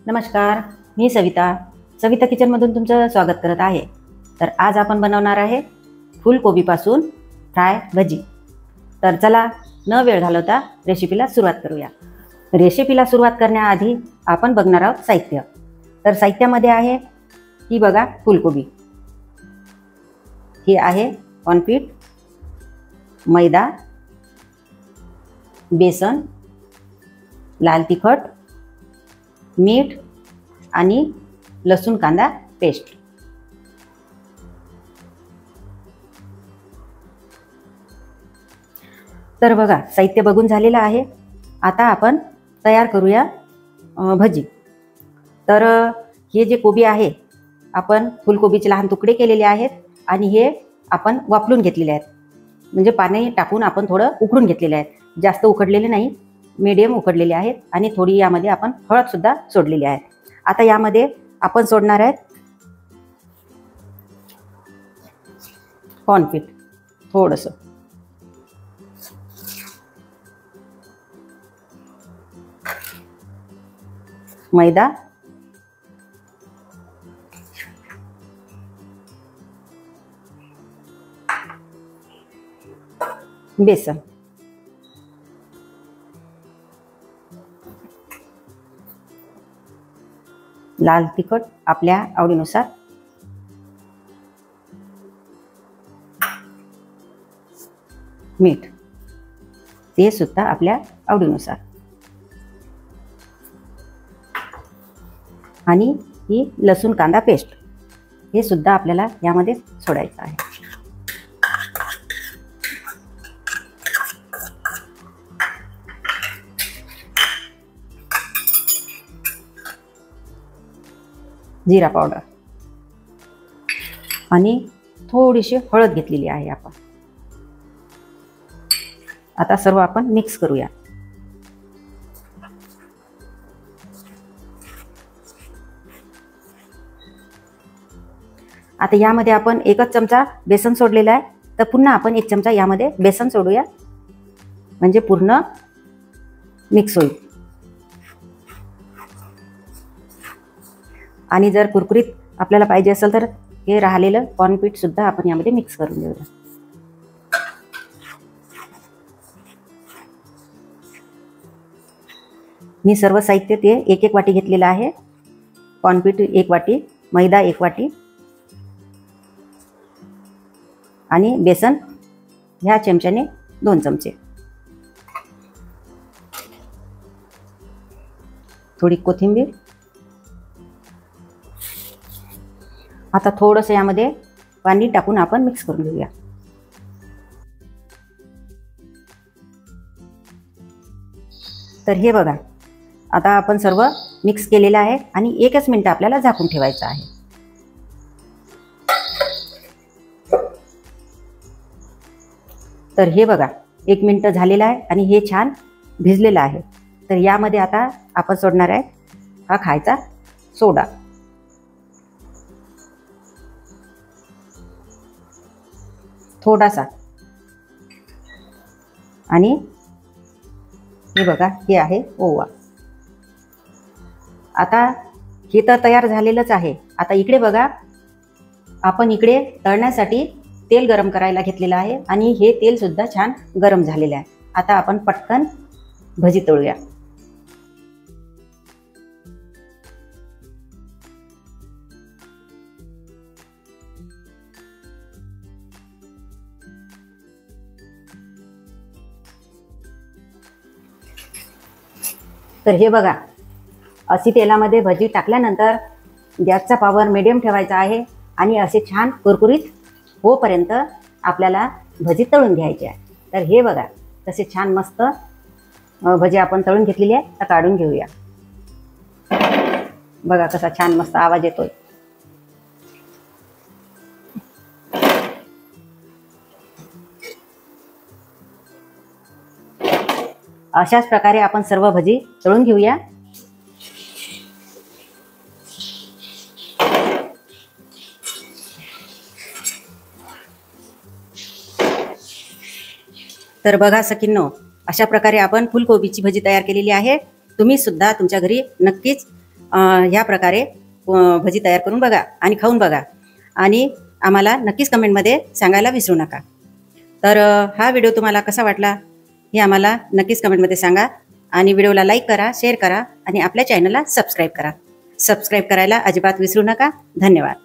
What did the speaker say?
नमस्कार, मी सविता किचनमधून तुमचं स्वागत करत आहे। तर आज आपण बनवणार आहे फुलकोबीपासून फ्राय भजी। तर चला न वेळ घालवता रेसिपीला सुरुवात करूया। रेसिपीला सुरुवात करण्याआधी आपण बघणार आहोत साहित्य। तर साहित्यामध्ये आहे ही बघा फुलकोबी, ही आहे कॉर्नपीठ, मैदा, बेसन, लाल तिखट, मीठ आणि लसूण कांदा पेस्ट। तर बघा साहित्य बघून झालेलं आहे। आता आपण तयार करूया भजी। तर हे जे कोबी आहे आपण फुलकोबीचे लहान तुकडे केलेले आहेत आणि हे आपण वाफलून घेतलेले आहेत, म्हणजे पाणी टाकून आपण थोडं उकडून घेतलेले आहेत। जास्त उकडलेले नाही, मीडियम उकडलेले आहेत आणि थोडी यामध्ये आपण हळद सुद्धा सोडलेली आहे। आता यामध्ये आपण सोडणार आहेत कॉर्नपीठ थोडंसं, मैदा, बेसन, लाल तिखट आपल्या आवडीनुसार, मीठ ते सुद्धा आपल्या आवडीनुसार, आणि ही लसूण कांदा पेस्ट हे सुद्धा आपल्याला यामध्ये सोडायचं आहे। जीरा पावडर आणि थोडीशी हळद घेतलेली आहे आपण। आता सर्व आपण मिक्स करूया। आता यामध्ये आपण एकच चमचा बेसन सोडलेला आहे, तर पुन्हा आपण एक चमचा यामध्ये बेसन सोडूया, म्हणजे पूर्ण मिक्स होईल। आणि जर कुरकुरीत आपल्याला पाहिजे असेल तर हे राहिलेलं कॉर्नपीठ सुद्धा आपण यामध्ये मिक्स करून घेऊया। मी सर्व साहित्य ते एक एक वाटी घेतलेलं आहे। कॉर्नपीठ 1 वाटी, मैदा 1 वाटी आणि बेसन ह्या चमच्याने 2 चमचे, थोडी कोथिंबीर। आता थोडंसं यामध्ये पाणी टाकून आपण मिक्स करून घेऊया। तर हे बघा आता आपण सर्व मिक्स केलेलं आहे आणि 1 मिनिट आपल्याला झाकून ठेवायचं आहे। तर हे बघा 1 मिनिट झालेलं आहे आणि हे छान भिजलेलं आहे। तर यामध्ये आता आपण सोडणार आहे हा खायचा सोडा, थोडासा, आणि हे बघा हे आहे ओवा। आता हे तर तयार झालेलंच आहे। आता इकडे बघा आपण इकडे तळण्यासाठी तेल गरम करायला घेतलेलं आहे आणि हे तेल सुद्धा छान गरम झालेलं आहे। आता आपण पटकन भजी तळूया। तर हे बघा अशी तेलामध्ये भजी टाकल्यानंतर गॅसचा पॉवर मीडियम ठेवायचा आहे आणि असे छान कुरकुरीत होईपर्यंत आपल्याला भजी तळून घ्यायची आहे। तर हे बघा तसे छान मस्त भजी आपण तळून घेतलेली आहे। तर काढून घेऊया। बघा कसा छान मस्त आवाज येतोय। अशाच प्रकारे आपण सर्व भजी तळून घेऊया। तर बघा सखींनो, अशा प्रकारे आपण फुलकोबीची भजी तयार केलेली आहे। तुम्ही सुद्धा तुमच्या घरी नक्कीच ह्या प्रकारे भजी तयार करून बघा आणि खाऊन बघा आणि आम्हाला नक्कीच कमेंटमध्ये सांगायला विसरू नका. तर हा व्हिडिओ तुम्हाला कसा वाटला हे आम्हाला नक्कीच कमेंटमध्ये सांगा आणि व्हिडिओला लाईक करा, शेअर करा आणि आपल्या चॅनलला सबस्क्राईब करा. सबस्क्राईब करायला अजिबात विसरू नका. धन्यवाद.